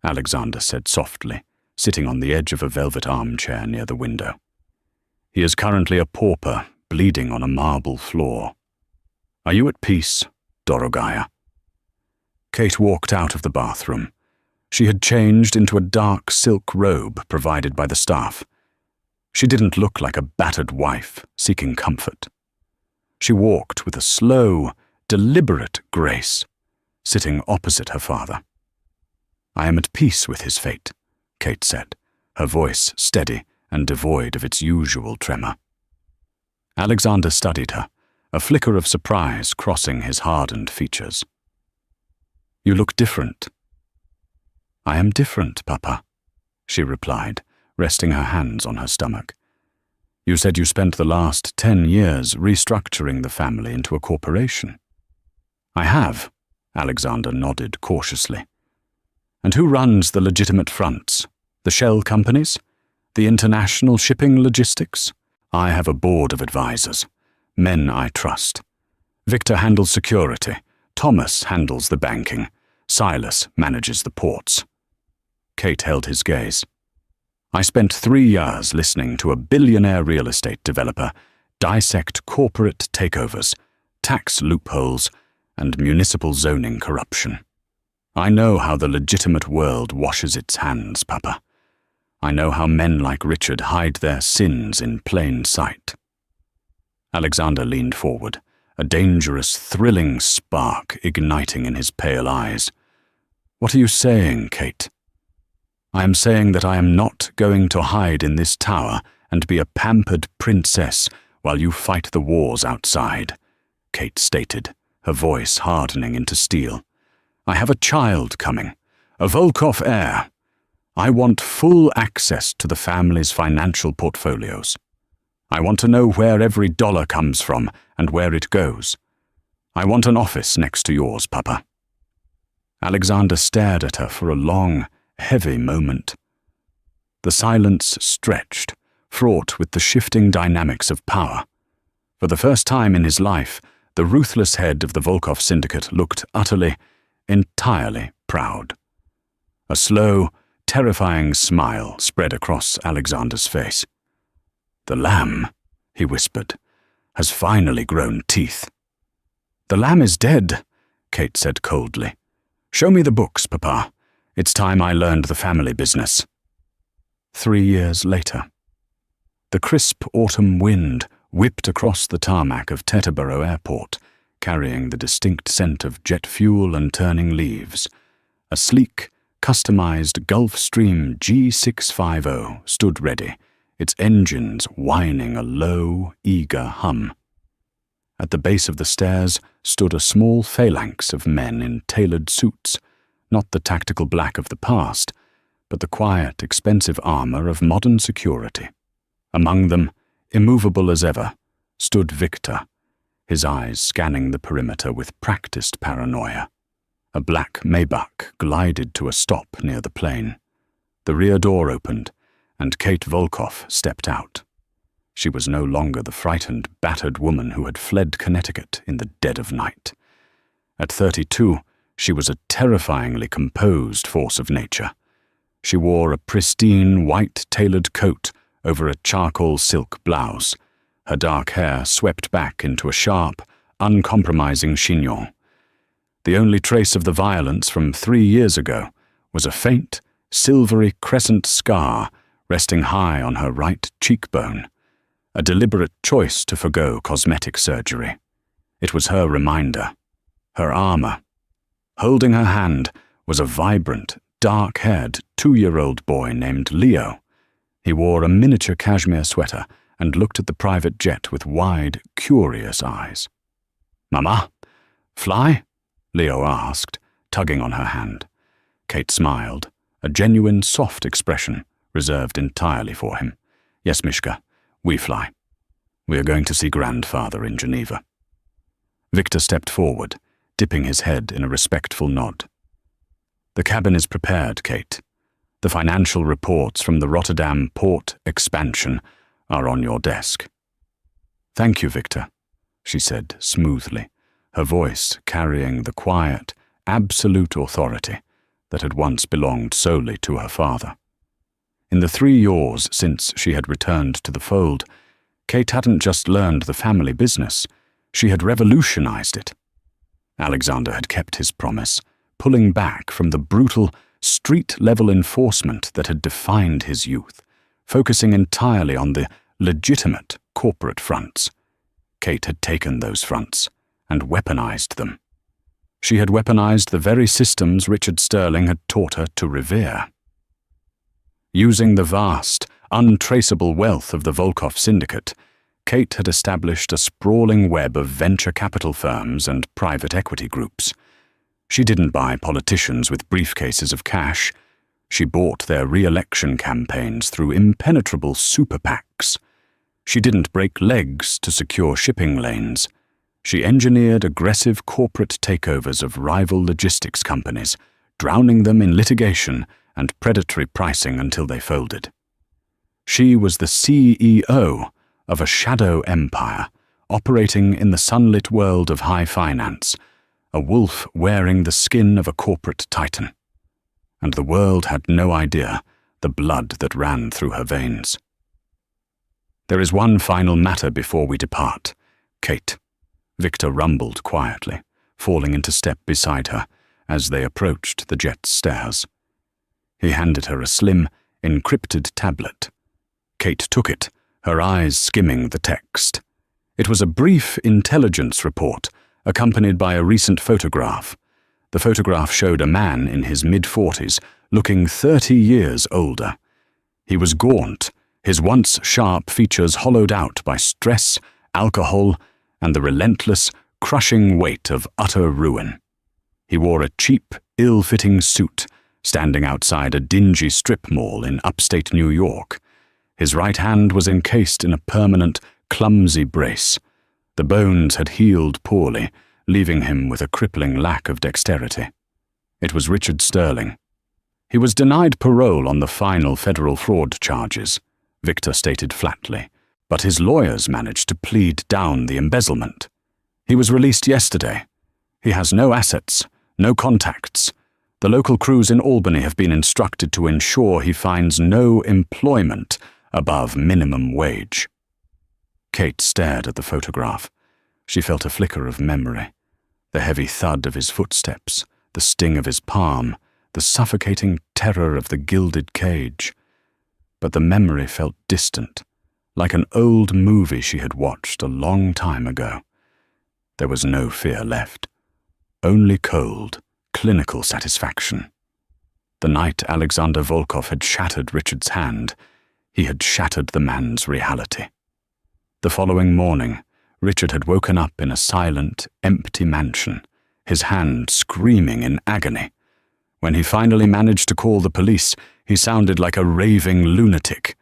Alexander said softly, sitting on the edge of a velvet armchair near the window. "He is currently a pauper, bleeding on a marble floor. Are you at peace, Dorogaya?" Kate walked out of the bathroom. She had changed into a dark silk robe provided by the staff. She didn't look like a battered wife seeking comfort. She walked with a slow, deliberate grace, sitting opposite her father. "I am at peace with his fate," Kate said, her voice steady and devoid of its usual tremor. Alexander studied her, a flicker of surprise crossing his hardened features. "You look different." "I am different, Papa," she replied, resting her hands on her stomach. "You said you spent the last 10 years restructuring the family into a corporation." "I have," Alexander nodded cautiously. "And who runs the legitimate fronts? The shell companies? The international shipping logistics? I have a board of advisors, men I trust. Victor handles security, Thomas handles the banking, Silas manages the ports." Kate held his gaze. "I spent 3 years listening to a billionaire real estate developer dissect corporate takeovers, tax loopholes, and municipal zoning corruption. I know how the legitimate world washes its hands, Papa. I know how men like Richard hide their sins in plain sight." Alexander leaned forward, a dangerous, thrilling spark igniting in his pale eyes. "What are you saying, Kate?" "I am saying that I am not going to hide in this tower and be a pampered princess while you fight the wars outside," Kate stated, her voice hardening into steel. "I have a child coming, a Volkov heir. I want full access to the family's financial portfolios. I want to know where every dollar comes from and where it goes. I want an office next to yours, Papa." Alexander stared at her for a long, heavy moment. The silence stretched, fraught with the shifting dynamics of power. For the first time in his life, the ruthless head of the Volkov syndicate looked utterly, entirely proud. A slow, terrifying smile spread across Alexander's face. "The lamb," he whispered, has finally grown teeth. "The lamb is dead," Kate said coldly. "Show me the books, Papa. It's time I learned the family business." 3 years later. The crisp autumn wind whipped across the tarmac of Teterboro Airport, carrying the distinct scent of jet fuel and turning leaves. A sleek, customized Gulfstream G650 stood ready, its engines whining a low, eager hum. At the base of the stairs stood a small phalanx of men in tailored suits, not the tactical black of the past, but the quiet, expensive armor of modern security. Among them, immovable as ever, stood Victor, his eyes scanning the perimeter with practiced paranoia. A black Maybach glided to a stop near the plane. The rear door opened, and Kate Volkoff stepped out. She was no longer the frightened, battered woman who had fled Connecticut in the dead of night. At 32, she was a terrifyingly composed force of nature. She wore a pristine white tailored coat over a charcoal silk blouse, her dark hair swept back into a sharp, uncompromising chignon. The only trace of the violence from 3 years ago was a faint, silvery crescent scar resting high on her right cheekbone, a deliberate choice to forgo cosmetic surgery. It was her reminder, her armor. Holding her hand was a vibrant, dark-haired 2-year-old boy named Leo. He wore a miniature cashmere sweater and looked at the private jet with wide, curious eyes. "Mama, fly?" Leo asked, tugging on her hand. Kate smiled, a genuine soft expression reserved entirely for him. "Yes, Mishka, we fly. We are going to see Grandfather in Geneva." Victor stepped forward, dipping his head in a respectful nod. "The cabin is prepared, Kate. The financial reports from the Rotterdam port expansion are on your desk." "Thank you, Victor," she said smoothly, her voice carrying the quiet, absolute authority that had once belonged solely to her father. In the 3 years since she had returned to the fold, Kate hadn't just learned the family business, she had revolutionized it. Alexander had kept his promise, pulling back from the brutal, street-level enforcement that had defined his youth, focusing entirely on the legitimate corporate fronts. Kate had taken those fronts and weaponized them. She had weaponized the very systems Richard Sterling had taught her to revere. Using the vast, untraceable wealth of the Volkoff syndicate, Kate had established a sprawling web of venture capital firms and private equity groups. She didn't buy politicians with briefcases of cash. She bought their re-election campaigns through impenetrable super PACs. She didn't break legs to secure shipping lanes. She engineered aggressive corporate takeovers of rival logistics companies, drowning them in litigation and predatory pricing until they folded. She was the CEO of a shadow empire, operating in the sunlit world of high finance, a wolf wearing the skin of a corporate titan. And the world had no idea the blood that ran through her veins. "There is one final matter before we depart, Kate," Victor rumbled quietly, falling into step beside her as they approached the jet's stairs. He handed her a slim, encrypted tablet. Kate took it, her eyes skimming the text. It was a brief intelligence report, accompanied by a recent photograph. The photograph showed a man in his mid-40s, looking 30 years older. He was gaunt, his once sharp features hollowed out by stress, alcohol, and the relentless, crushing weight of utter ruin. He wore a cheap, ill-fitting suit, standing outside a dingy strip mall in upstate New York. His right hand was encased in a permanent, clumsy brace. The bones had healed poorly, leaving him with a crippling lack of dexterity. It was Richard Sterling. He was denied parole on the final federal fraud charges, Victor stated flatly, but his lawyers managed to plead down the embezzlement. He was released yesterday. He has no assets, no contacts. The local crews in Albany have been instructed to ensure he finds no employment above minimum wage. Kate stared at the photograph. She felt a flicker of memory. The heavy thud of his footsteps, the sting of his palm, the suffocating terror of the gilded cage. But the memory felt distant, like an old movie she had watched a long time ago. There was no fear left, only cold, clinical satisfaction. The night Alexander Volkov had shattered Richard's hand, he had shattered the man's reality. The following morning, Richard had woken up in a silent, empty mansion, his hand screaming in agony. When he finally managed to call the police, he sounded like a raving lunatic.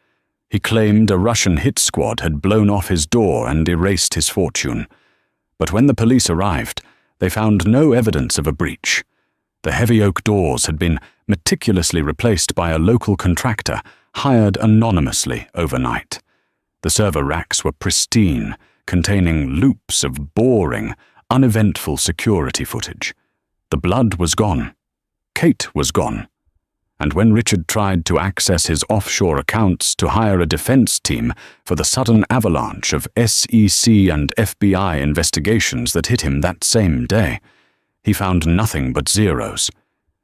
He claimed a Russian hit squad had blown off his door and erased his fortune. But when the police arrived, they found no evidence of a breach. The heavy oak doors had been meticulously replaced by a local contractor hired anonymously overnight. The server racks were pristine, containing loops of boring, uneventful security footage. The blood was gone. Kate was gone. And when Richard tried to access his offshore accounts to hire a defense team for the sudden avalanche of SEC and FBI investigations that hit him that same day, he found nothing but zeros.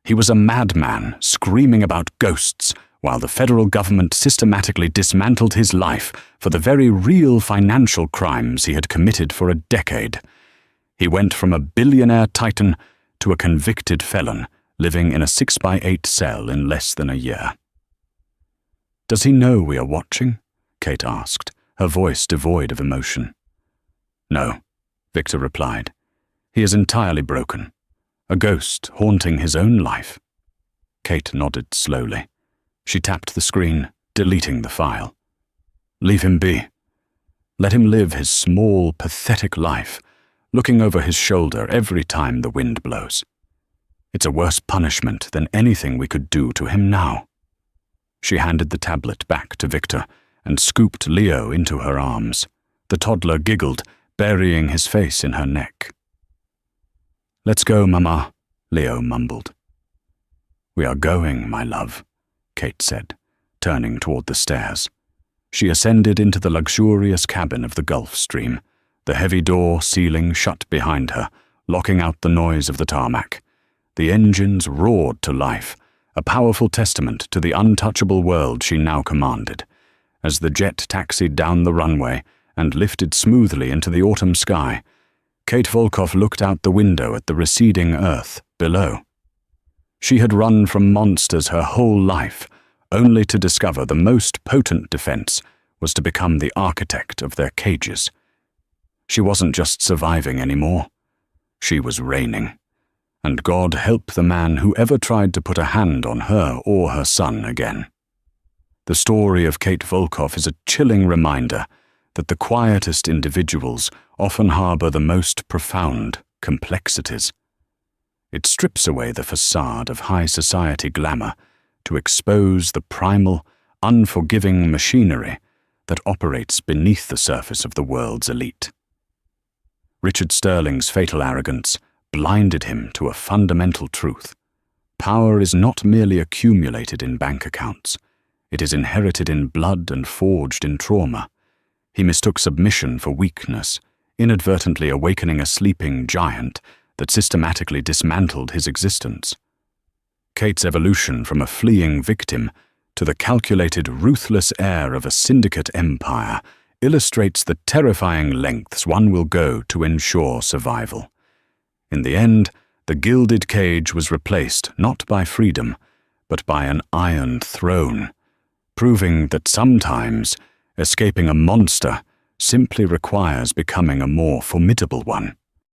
He was a madman screaming about ghosts while the federal government systematically dismantled his life for the very real financial crimes he had committed for a decade. He went from a billionaire titan to a convicted felon, living in a 6x8 cell in less than a year. "Does he know we are watching?" Kate asked, her voice devoid of emotion. "No," Victor replied. "He is entirely broken. A ghost haunting his own life." Kate nodded slowly. She tapped the screen, deleting the file. "Leave him be. Let him live his small, pathetic life, looking over his shoulder every time the wind blows. It's a worse punishment than anything we could do to him now." She handed the tablet back to Victor and scooped Leo into her arms. The toddler giggled, burying his face in her neck. "Let's go, Mama," Leo mumbled. "We are going, my love," Kate said, turning toward the stairs. She ascended into the luxurious cabin of the Gulf Stream, the heavy door ceiling shut behind her, locking out the noise of the tarmac. The engines roared to life, a powerful testament to the untouchable world she now commanded. As the jet taxied down the runway and lifted smoothly into the autumn sky, Kate Volkov looked out the window at the receding earth below. She had run from monsters her whole life, only to discover the most potent defense was to become the architect of their cages. She wasn't just surviving anymore. She was reigning. And God help the man who ever tried to put a hand on her or her son again. The story of Kate Volkov is a chilling reminder that the quietest individuals often harbor the most profound complexities. It strips away the facade of high society glamour to expose the primal, unforgiving machinery that operates beneath the surface of the world's elite. Richard Sterling's fatal arrogance blinded him to a fundamental truth. Power is not merely accumulated in bank accounts. It is inherited in blood and forged in trauma. He mistook submission for weakness, inadvertently awakening a sleeping giant that systematically dismantled his existence. Kate's evolution from a fleeing victim to the calculated, ruthless heir of a syndicate empire illustrates the terrifying lengths one will go to ensure survival. In the end, the gilded cage was replaced not by freedom, but by an iron throne, proving that sometimes escaping a monster simply requires becoming a more formidable one.